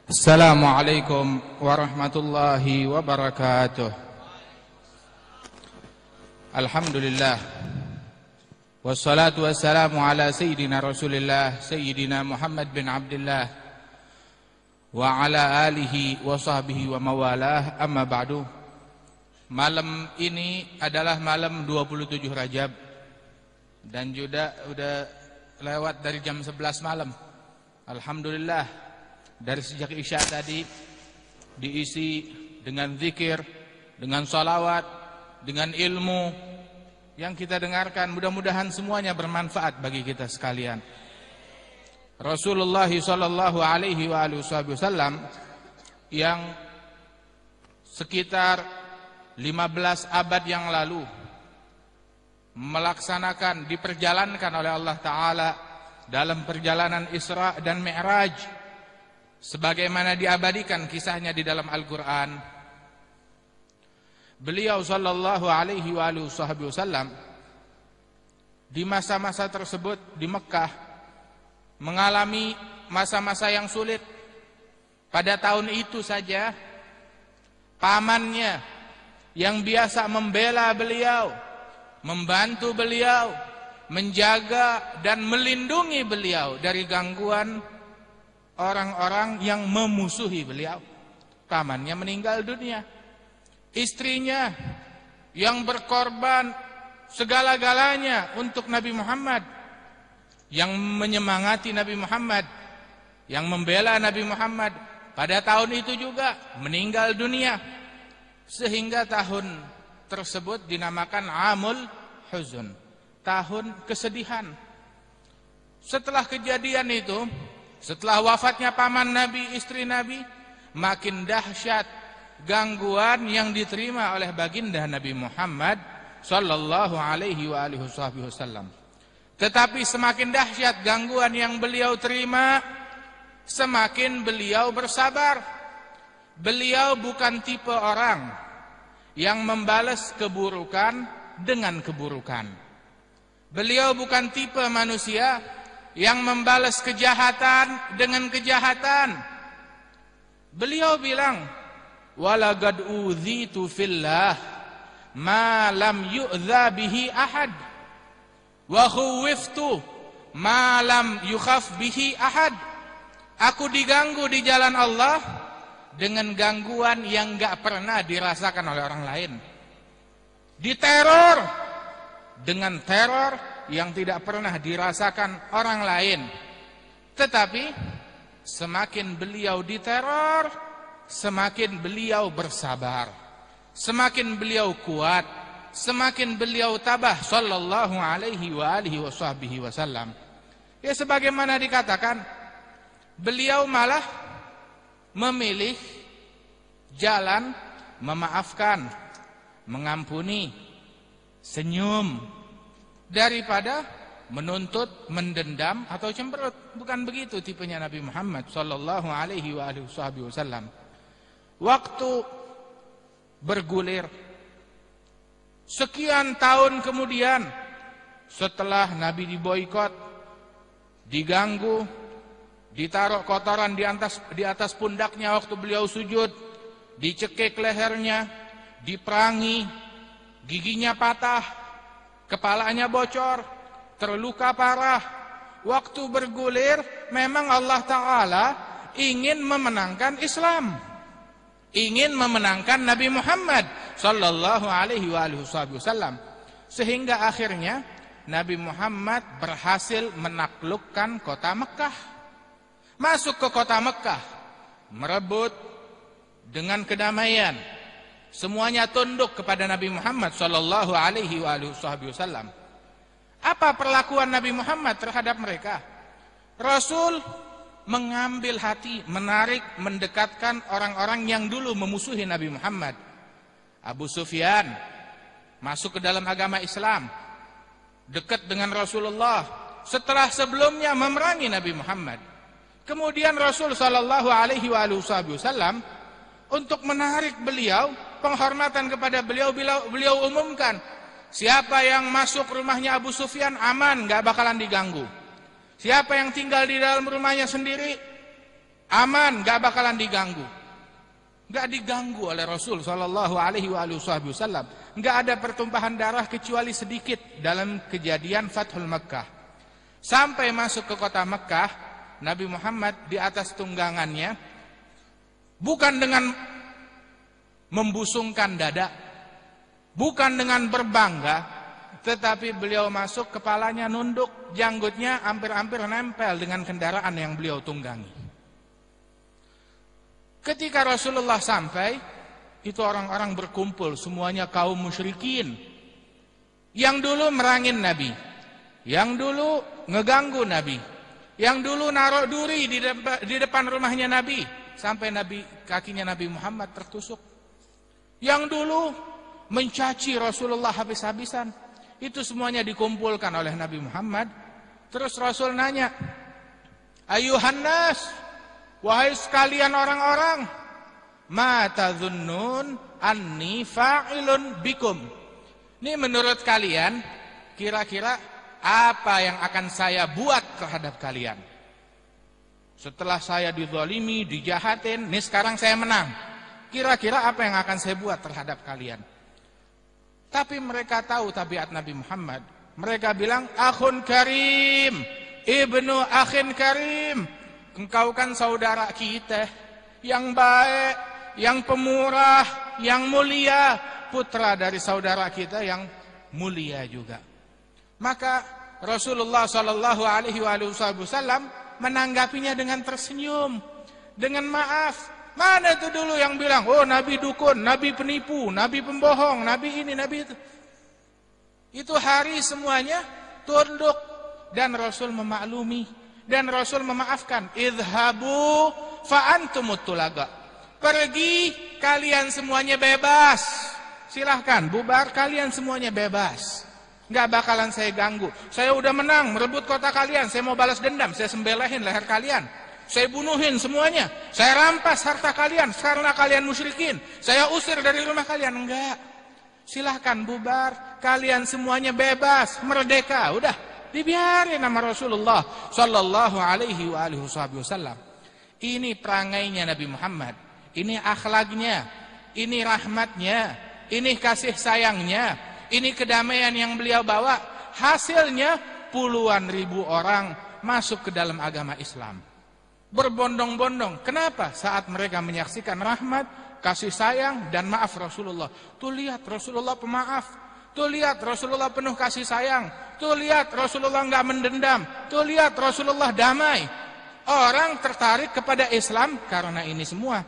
Assalamualaikum warahmatullahi wabarakatuh. Alhamdulillah. Wassalatu wassalamu ala sayyidina Rasulillah Sayyidina Muhammad bin Abdullah wa ala alihi wa sahbihi wa mawalah, amma ba'du. Malam ini adalah malam 27 Rajab dan juga udah lewat dari jam 11 malam. Alhamdulillah. Dari sejak Isya tadi diisi dengan zikir, dengan salawat, dengan ilmu yang kita dengarkan. Mudah-mudahan semuanya bermanfaat bagi kita sekalian. Rasulullah sallallahu alaihi wasallam yang sekitar 15 abad yang lalu diperjalankan oleh Allah Ta'ala dalam perjalanan Isra dan Mi'raj, sebagaimana diabadikan kisahnya di dalam Al-Quran. Beliau sallallahu alaihi wasallam di masa-masa tersebut di Mekah mengalami masa-masa yang sulit. Pada tahun itu saja pamannya yang biasa membela beliau, membantu beliau, menjaga dan melindungi beliau dari gangguan orang-orang yang memusuhi beliau, pamannya meninggal dunia. Istrinya yang berkorban segala-galanya untuk Nabi Muhammad, yang menyemangati Nabi Muhammad, yang membela Nabi Muhammad, pada tahun itu juga meninggal dunia. Sehingga tahun tersebut dinamakan Amul Huzun, tahun kesedihan. Setelah kejadian itu, setelah wafatnya paman Nabi, istri Nabi, makin dahsyat gangguan yang diterima oleh baginda Nabi Muhammad sallallahu alaihi wasallam. Tetapi semakin dahsyat gangguan yang beliau terima, semakin beliau bersabar. Beliau bukan tipe orang yang membalas keburukan dengan keburukan. Beliau bukan tipe manusia yang membalas kejahatan dengan kejahatan. Beliau bilang, walaqad udzitu fillah ma lam yu'dza bihi ahad wa khuwiftu ma lam yukhaf bihi ahad. Aku diganggu di jalan Allah dengan gangguan yang enggak pernah dirasakan oleh orang lain. Diteror dengan teror yang tidak pernah dirasakan orang lain. Tetapi semakin beliau diteror, semakin beliau bersabar, semakin beliau kuat, semakin beliau tabah sallallahu alaihi wasallam. Ya, sebagaimana dikatakan, beliau malah memilih jalan memaafkan, mengampuni, senyum, daripada menuntut, mendendam atau cemberut. Bukan begitu tipenya Nabi Muhammad sallallahu alaihi wasallam. Waktu bergulir sekian tahun kemudian, setelah Nabi diboikot, diganggu, ditaruh kotoran di atas pundaknya waktu beliau sujud, dicekik lehernya, diperangi, giginya patah, kepalanya bocor, terluka parah. Waktu bergulir, memang Allah Ta'ala ingin memenangkan Islam, ingin memenangkan Nabi Muhammad sallallahu alaihi wasallam. Sehingga akhirnya Nabi Muhammad berhasil menaklukkan kota Mekah. Masuk ke kota Mekah, merebut dengan kedamaian. Semuanya tunduk kepada Nabi Muhammad sallallahu alaihi wasallam. Apa perlakuan Nabi Muhammad terhadap mereka? Rasul mengambil hati, menarik, mendekatkan orang-orang yang dulu memusuhi Nabi Muhammad. Abu Sufyan masuk ke dalam agama Islam, dekat dengan Rasulullah setelah sebelumnya memerangi Nabi Muhammad. Kemudian Rasul sallallahu alaihi wasallam untuk menarik beliau, penghormatan kepada beliau, beliau umumkan, siapa yang masuk rumahnya Abu Sufyan aman, gak bakalan diganggu. Siapa yang tinggal di dalam rumahnya sendiri, aman, gak bakalan diganggu. Gak diganggu oleh Rasul sallallahu alaihi wasallam. Gak ada pertumpahan darah kecuali sedikit dalam kejadian Fathul Makkah. Sampai masuk ke kota Makkah, Nabi Muhammad di atas tunggangannya, bukan dengan membusungkan dada, bukan dengan berbangga, tetapi beliau masuk, kepalanya nunduk, janggutnya hampir-hampir nempel dengan kendaraan yang beliau tunggangi. Ketika Rasulullah sampai, itu orang-orang berkumpul, semuanya kaum musyrikin. Yang dulu merangin Nabi, yang dulu ngeganggu Nabi, yang dulu naruh duri di depan rumahnya Nabi, sampai kakinya Nabi Muhammad tertusuk. Yang dulu mencaci Rasulullah habis-habisan, itu semuanya dikumpulkan oleh Nabi Muhammad. Terus Rasul nanya, ayuhan nas, wahai sekalian orang-orang, ma tadhunnun anni fa'ilun bikum. Ini menurut kalian, kira-kira apa yang akan saya buat terhadap kalian? Setelah saya dizalimi, dijahatin, ini sekarang saya menang. Kira-kira apa yang akan saya buat terhadap kalian? Tapi mereka tahu tabiat Nabi Muhammad. Mereka bilang, akhun karim, ibnu akhin karim. Engkau kan saudara kita yang baik, yang pemurah, yang mulia, putra dari saudara kita yang mulia juga. Maka Rasulullah sallallahu alaihi wasallam menanggapinya dengan tersenyum, dengan maaf. Mana itu dulu yang bilang, oh Nabi dukun, Nabi penipu, Nabi pembohong, Nabi ini, Nabi itu. Itu hari semuanya tunduk dan Rasul memaklumi dan Rasul memaafkan. Idhabu fa antumut tulaga. Pergi, kalian semuanya bebas. Silahkan bubar, kalian semuanya bebas. Nggak bakalan saya ganggu. Saya udah menang merebut kota kalian, saya mau balas dendam, saya sembelihin leher kalian. Saya bunuhin semuanya. Saya rampas harta kalian karena kalian musyrikin. Saya usir dari rumah kalian. Enggak. Silahkan bubar. Kalian semuanya bebas, merdeka. Udah, dibiarin sama Rasulullah sallallahu alaihi wasallam. Ini perangainya Nabi Muhammad. Ini akhlaknya. Ini rahmatnya. Ini kasih sayangnya. Ini kedamaian yang beliau bawa. Hasilnya puluhan ribu orang masuk ke dalam agama Islam. Berbondong-bondong. Kenapa? Saat mereka menyaksikan rahmat, kasih sayang, dan maaf Rasulullah. Tuh lihat Rasulullah pemaaf. Tuh lihat Rasulullah penuh kasih sayang. Tuh lihat Rasulullah nggak mendendam. Tuh lihat Rasulullah damai. Orang tertarik kepada Islam karena ini semua.